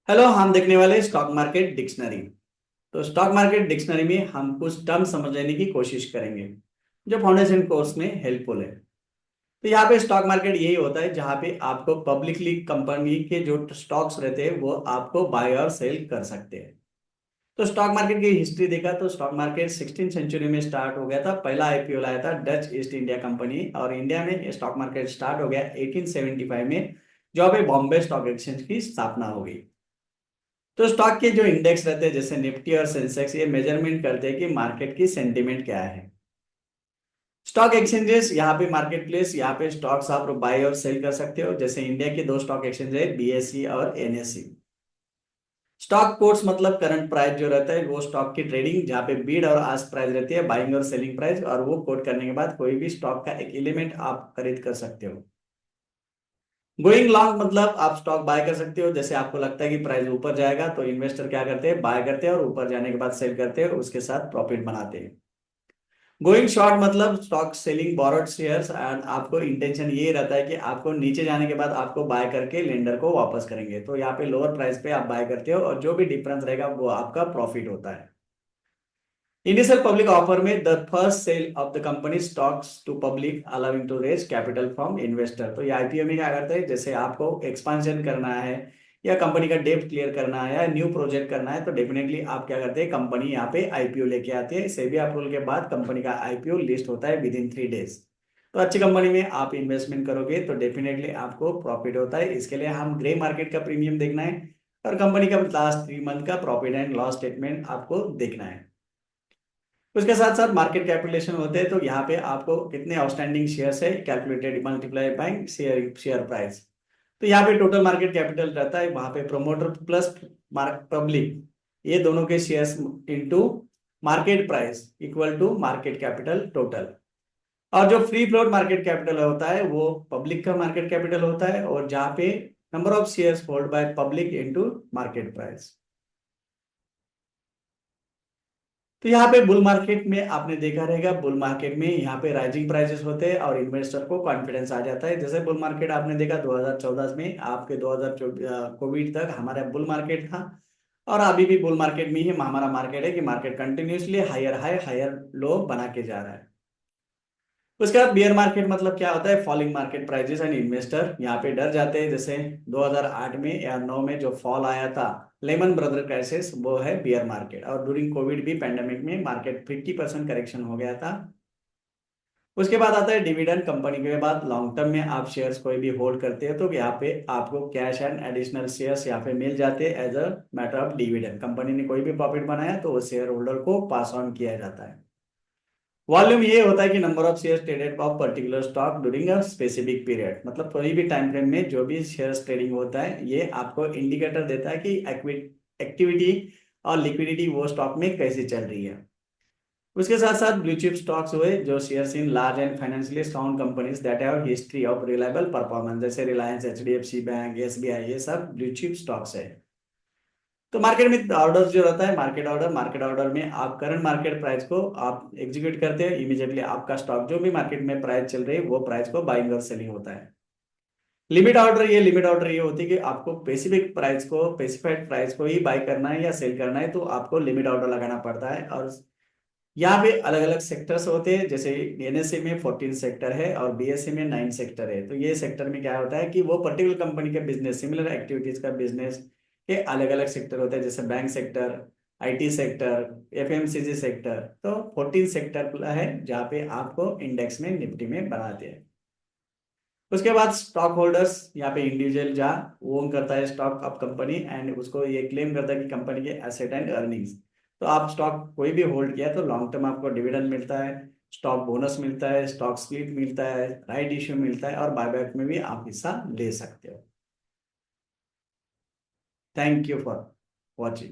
Hello, हम देखने वाले स्टॉक मार्केट डिक्शनरी। तो स्टॉक मार्केट डिक्शनरी में हम कुछ टर्म समझ लेने की कोशिश करेंगे जो फाउंडेशन कोर्स में हेल्पफुल है। तो यहाँ पे स्टॉक मार्केट यही होता है जहाँ पे आपको पब्लिकली कंपनी के जो स्टॉक्स रहते हैं वो आपको बाय और सेल कर सकते हैं। तो स्टॉक मार्केट की हिस्ट्री देखा तो स्टॉक मार्केट 16 सेंचुरी में स्टार्ट हो गया था। पहला आईपीओ लाया था डच ईस्ट इंडिया कंपनी, और इंडिया में स्टॉक मार्केट स्टार्ट हो गया 1875 में, जहाँ पे बॉम्बे स्टॉक एक्सचेंज की स्थापना हो गई। तो स्टॉक के जो इंडेक्स रहते हैं जैसे निफ्टी और सेंसेक्स, ये मेजरमेंट करते हैं कि मार्केट की सेंटीमेंट क्या है। स्टॉक एक्सचेंजेस, यहाँ पे मार्केट प्लेस, यहाँ पे स्टॉक्स आप बाय और सेल कर सकते हो। जैसे इंडिया के दो स्टॉक एक्सचेंज है, बीएसई और एनएसई। स्टॉक कोट्स मतलब करंट प्राइस जो रहता है वो स्टॉक की ट्रेडिंग, जहाँ पे बीड और आस्क प्राइस रहती है, बाइंग और सेलिंग प्राइस, और वो कोट करने के बाद कोई भी स्टॉक का एक एलिमेंट आप खरीद कर सकते हो। गोइंग लॉन्ग मतलब आप स्टॉक बाय कर सकते हो। जैसे आपको लगता है कि प्राइस ऊपर जाएगा तो इन्वेस्टर क्या करते हैं, बाय करते हैं और ऊपर जाने के बाद सेल करते हैं, उसके साथ प्रॉफिट बनाते हैं। गोइंग शॉर्ट मतलब stock selling borrowed shares, and आपको इंटेंशन ये रहता है कि आपको नीचे जाने के बाद आपको बाय करके लेंडर को वापस करेंगे। तो यहाँ पे लोअर प्राइस पे आप बाय करते हो और जो भी डिफरेंस रहेगा वो आपका प्रॉफिट होता है। इनिशियल पब्लिक ऑफर में the first sale of the company stocks to public allowing to raise capital from investor. तो ये आईपीओ में क्या करते हैं, जैसे आपको एक्सपांशन करना है या कंपनी का डेब्ट क्लियर करना है या न्यू प्रोजेक्ट करना है, तो डेफिनेटली आप क्या करते हैं, कंपनी यहाँ पे आईपीओ लेके आती है। सेबी अप्रूवल के बाद कंपनी का आईपीओ लिस्ट होता है विद इन 3 डेज। तो अच्छी कंपनी में आप इन्वेस्टमेंट करोगे तो डेफिनेटली आपको प्रॉफिट होता है। इसके लिए हम ग्रे मार्केट का प्रीमियम देखना है और कंपनी का लास्ट 3 मंथ का प्रॉफिट एंड लॉस स्टेटमेंट आपको देखना है। उसके साथ साथ मार्केट कैपिटलेशन होते हैं, तो यहाँ पे आपको कितने आउटस्टैंडिंग शेयर्स है calculated multiply by share share price. तो यहाँ पे टोटल मार्केट कैपिटल रहता है, वहां पे प्रोमोटर प्लस मार्क पब्लिक, ये दोनों के shares into market price equal to market capital total. और जो फ्री फ्लोट मार्केट कैपिटल होता है वो पब्लिक का मार्केट कैपिटल होता है, और जहाँ पे number of shares hold by public into market price. तो यहाँ पे बुल मार्केट में आपने देखा रहेगा, बुल मार्केट में यहाँ पे राइजिंग प्राइसेस होते हैं और इन्वेस्टर को कॉन्फिडेंस आ जाता है। जैसे बुल मार्केट आपने देखा 2014 में, आपके 2024 कोविड तक हमारा बुल मार्केट था, और अभी भी बुल मार्केट में ही हमारा मार्केट है कि market continuously higher high higher low बना के जा रहा है। उसके बाद बियर मार्केट मतलब क्या होता है, falling market prices and investor यहाँ पे डर जाते हैं। जैसे 2008 में या 9 में जो फॉल आया था, लेमन ब्रदर क्राइसिस, वो है बियर मार्केट। और ड्यूरिंग कोविड भी पैंडेमिक में मार्केट 50% करेक्शन हो गया था। उसके बाद आता है डिविडेंड। कंपनी के बाद लॉन्ग टर्म में आप शेयर्स कोई भी होल्ड करते हैं तो यहाँ पे आपको कैश एंड एडिशनल शेयर्स यहाँ पे मिल जाते हैं as a matter of dividend. Company ने कोई भी प्रॉफिट बनाया तो वो शेयर होल्डर को पास ऑन किया जाता है। वॉल्यूम ये होता है कि number of shares traded of particular stock during a specific period, मतलब कोई भी टाइम फ्रेम में जो भी शेयर्स ट्रेडिंग होता है ये आपको इंडिकेटर देता है कि एक्टिविटी और लिक्विडिटी वो स्टॉक में कैसी चल रही है। उसके साथ साथ ब्लू चिप स्टॉक्स हुए जो shares in large and financially sound companies that have history of reliable performance, जैसे रिलायंस, एचडीएफसी बैंक, एसबीआई, ये सब ब्लू चिप स्टॉक्स है। तो मार्केट में ऑर्डर्स जो रहता है, मार्केट ऑर्डर में आप करंट मार्केट प्राइस को आप एग्जीक्यूट करते हैं, इमीडिएटली आपका स्टॉक जो भी मार्केट में प्राइस चल रही है वो प्राइस को बाइंग और सेलिंग होता है। लिमिट ऑर्डर ये होती है कि आपको स्पेसिफिक प्राइस को, स्पेसिफाइड प्राइस को ही बाय करना है या सेल करना है, तो आपको लिमिट ऑर्डर लगाना पड़ता है। और यहाँ पे अलग अलग सेक्टर्स होते हैं। जैसे एनएसए में 14 सेक्टर है और बीएसए में 9 सेक्टर है। तो ये सेक्टर में क्या होता है कि वो पर्टिकुलर कंपनी का बिजनेस, सिमिलर एक्टिविटीज का बिजनेस के अलग अलग सेक्टर होते हैं, जैसे bank sector, IT sector, FMCG sector. तो 14 सेक्टर है जहाँ पे आपको इंडेक्स में निफ्टी में बनाते हैं। उसके बाद स्टॉक होल्डर्स, यहाँ पे इंडिविजुअल जहाँ ओन करता है स्टॉक ऑफ कंपनी एंड उसको ये क्लेम करता है कि कंपनी के एसेट एंड अर्निंग्स। तो आप स्टॉक कोई भी होल्ड किया तो लॉन्ग टर्म आपको डिविडेंड मिलता है, स्टॉक बोनस मिलता है, स्टॉक स्प्लिट मिलता है, राइट इश्यू मिलता है, और बायबैक में भी आप हिस्सा ले सकते हो। Thank you for watching.